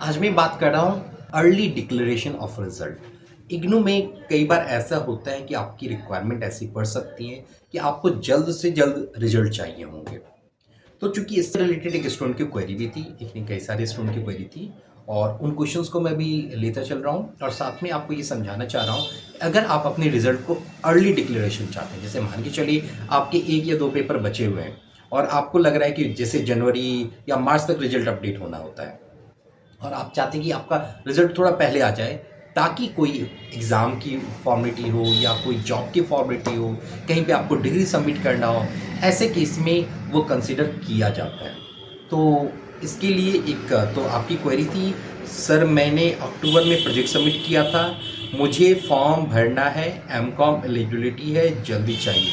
आज मैं बात कर रहा हूँ early declaration of result. IGNOU में कई बार ऐसा होता है कि आपकी रिक्वायरमेंट ऐसी पड़ सकती है कि आपको जल्द से जल्द रिजल्ट चाहिए होंगे। तो चूंकि इससे रिलेटेड एक स्टूडेंट की क्वेरी भी थी, एक नहीं कई सारे स्टूडेंट की क्वेरी थी और उन क्वेश्चंस को मैं भी लेता चल रहा हूँ और साथ में आपको ये समझाना चाह रहा हूँ। अगर आप अपने रिजल्ट को अर्ली डिक्लेरेशन चाहते हैं, जैसे मान के चलिए आपके 1 या 2 पेपर बचे हुए हैं और आपको लग रहा है कि जैसे जनवरी या मार्च तक रिजल्ट अपडेट होना होता है और आप चाहते हैं कि आपका रिजल्ट थोड़ा पहले आ जाए ताकि कोई एग्ज़ाम की फॉर्मेलिटी हो या कोई जॉब की फॉर्मेलिटी हो, कहीं पे आपको डिग्री सबमिट करना हो, ऐसे केस में वो कंसिडर किया जाता है। तो इसके लिए एक तो आपकी क्वेरी थी, सर मैंने अक्टूबर में प्रोजेक्ट सबमिट किया था, मुझे फॉर्म भरना है, एमकॉम एलिजिबिलिटी है, जल्दी चाहिए,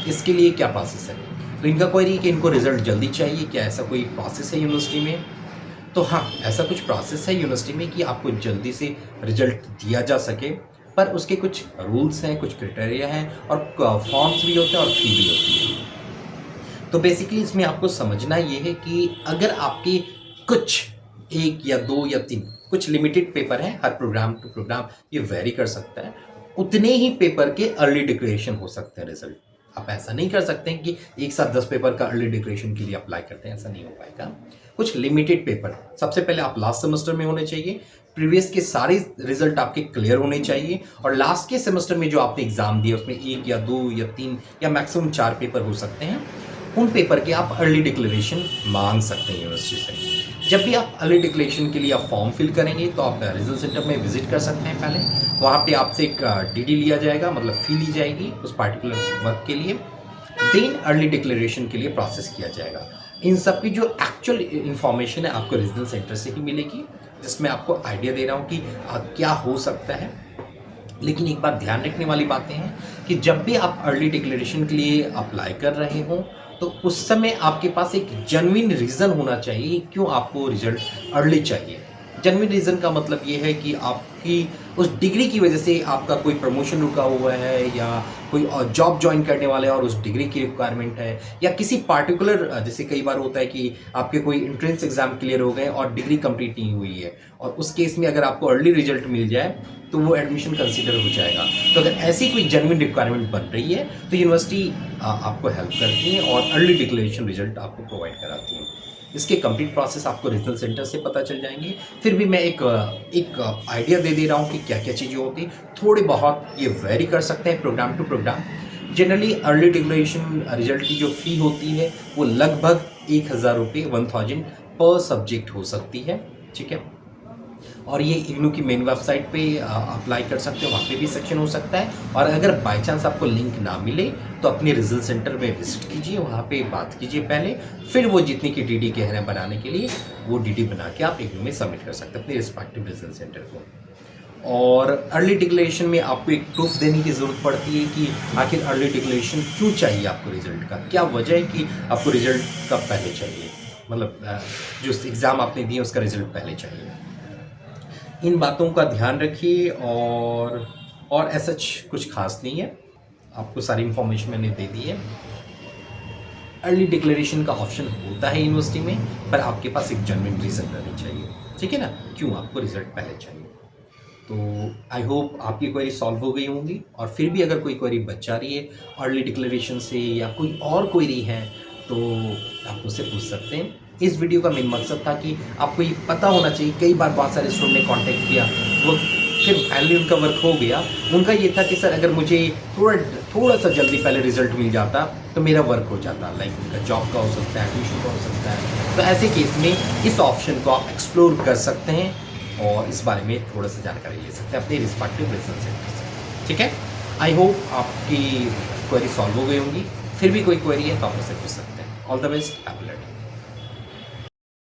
इसके लिए क्या प्रोसेस है? तो इनका क्वेरी कि इनको रिजल्ट जल्दी चाहिए, क्या ऐसा कोई प्रोसेस है यूनिवर्सिटी में? तो हाँ, ऐसा कुछ प्रोसेस है यूनिवर्सिटी में कि आपको जल्दी से रिजल्ट दिया जा सके, पर उसके कुछ रूल्स हैं, कुछ क्राइटेरिया हैं और फॉर्म्स भी होते हैं और फी भी होती है। तो बेसिकली इसमें आपको समझना ये है कि अगर आपके कुछ 1 या 2 या 3 कुछ लिमिटेड पेपर हैं, हर प्रोग्राम टू प्रोग्राम ये वेरी कर सकता है, उतने ही पेपर के अर्ली डिक्लेरेशन हो सकते हैं रिजल्ट। आप ऐसा नहीं कर सकते हैं कि एक साथ 10 पेपर का अर्ली डिक्लेरेशन के लिए अप्लाई करते हैं, ऐसा नहीं हो पाएगा। कुछ लिमिटेड पेपर सबसे पहले आप लास्ट सेमेस्टर में होने चाहिए, प्रीवियस के सारे रिजल्ट आपके क्लियर होने चाहिए और लास्ट के सेमेस्टर में जो आपने एग्जाम दिया उसमें 1 या 2 या 3 या मैक्सिमम 4 पेपर हो सकते हैं, उन पेपर के आप अर्ली डिक्लेरेशन मांग सकते हैं यूनिवर्सिटी से। जब भी आप अर्ली डिक्लेरेशन के लिए आप फॉर्म फिल करेंगे तो आप रिजल्ट सेंटर में विजिट कर सकते हैं। पहले वहाँ पे आपसे एक डीडी लिया जाएगा, मतलब फी ली जाएगी उस पार्टिकुलर वर्क के लिए, देन अर्ली डिक्लेरेशन के लिए प्रोसेस किया जाएगा। इन सब की जो एक्चुअल इन्फॉर्मेशन है आपको रीजनल सेंटर से ही मिलेगी, जिसमें आपको आइडिया दे रहा हूँ कि क्या हो सकता है। लेकिन एक बात ध्यान रखने वाली बातें हैं कि जब भी आप अर्ली डिक्लेरेशन के लिए अप्लाई कर रहे हो तो उस समय आपके पास एक जेन्युइन रीज़न होना चाहिए क्यों आपको रिजल्ट अर्ली चाहिए। जेन्युइन रीज़न का मतलब ये है कि आपकी उस डिग्री की वजह से आपका कोई प्रमोशन रुका हुआ है या कोई जॉब ज्वाइन करने वाले और उस डिग्री की रिक्वायरमेंट है या किसी पार्टिकुलर, जैसे कई बार होता है कि आपके कोई एंट्रेंस एग्जाम क्लियर हो गए और डिग्री कंप्लीट नहीं हुई है और उस केस में अगर आपको अर्ली रिजल्ट मिल जाए तो वो एडमिशन कंसिडर हो जाएगा। तो अगर ऐसी कोई जेन्युइन रिक्वायरमेंट बन रही है तो यूनिवर्सिटी आपको हेल्प करती है और अर्ली डिक्लेरेशन रिजल्ट आपको प्रोवाइड कराती है। इसके कंप्लीट प्रोसेस आपको रीजनल सेंटर से पता चल जाएंगे। फिर भी मैं एक आइडिया दे रहा हूँ कि क्या क्या चीज़ें होती हैं, थोड़े बहुत ये वेरी कर सकते हैं program to program. Generally early declaration result की जो फ़ी होती है वो लगभग 1000 रुपये 1000 पर सब्जेक्ट हो सकती है, ठीक है। और ये इग्नू की मेन वेबसाइट पे अप्लाई कर सकते हो, वहाँ पे भी सेक्शन हो सकता है। और अगर बाई चांस आपको लिंक ना मिले तो अपने रिजल्ट सेंटर में विजिट कीजिए, वहाँ पे बात कीजिए पहले, फिर वो जितनी की डीडी कह रहे हैं बनाने के लिए वो डीडी बना के आप इग्नू में सबमिट कर सकते हैं अपने रिस्पेक्टिव रिजल्ट सेंटर को। और अर्ली डिक्लेरेशन में आपको एक प्रूफ देने की ज़रूरत पड़ती है कि आखिर अर्ली डिक्लेरेशन क्यों चाहिए आपको, रिजल्ट का क्या वजह है कि आपको रिजल्ट कब पहले चाहिए, मतलब जो एग्ज़ाम आपने दिए उसका रिजल्ट पहले चाहिए। इन बातों का ध्यान रखिए और ऐसा कुछ खास नहीं है, आपको सारी इन्फॉर्मेशन मैंने दे दी है। अर्ली डिक्लेरेशन का ऑप्शन होता है यूनिवर्सिटी में, पर आपके पास एक जेन्युइन रीज़न रहनी चाहिए, ठीक है ना, क्यों आपको रिजल्ट पहले चाहिए। तो आई होप आपकी क्वेरी सॉल्व हो गई होंगी और फिर भी अगर कोई क्वेरी बच जा रही है अर्ली डिक्लेरेशन से या कोई और क्वेरी है तो आप मुझसे पूछ सकते हैं। इस वीडियो का मेन मकसद था कि आपको ये पता होना चाहिए, कई बार बहुत सारे स्टूडेंट ने कांटेक्ट किया, वो फिर फाइनली उनका वर्क हो गया, उनका ये था कि सर अगर मुझे थोड़ा सा जल्दी पहले रिजल्ट मिल जाता तो मेरा वर्क हो जाता, लाइक उनका जॉब का हो सकता है, एडमिशन का हो सकता है। तो ऐसे केस में इस ऑप्शन को आप एक्सप्लोर कर सकते हैं और इस बारे में थोड़ा सा जानकारी ले सकते हैं अपने रिस्पेक्टिव रिजल्ट सेंटर से, ठीक है। आई होप आपकी क्वेरी सॉल्व हो गई होंगी, फिर भी कोई क्वेरी है तो आप मुझसे पूछ सकते हैं। All the best, happy learning.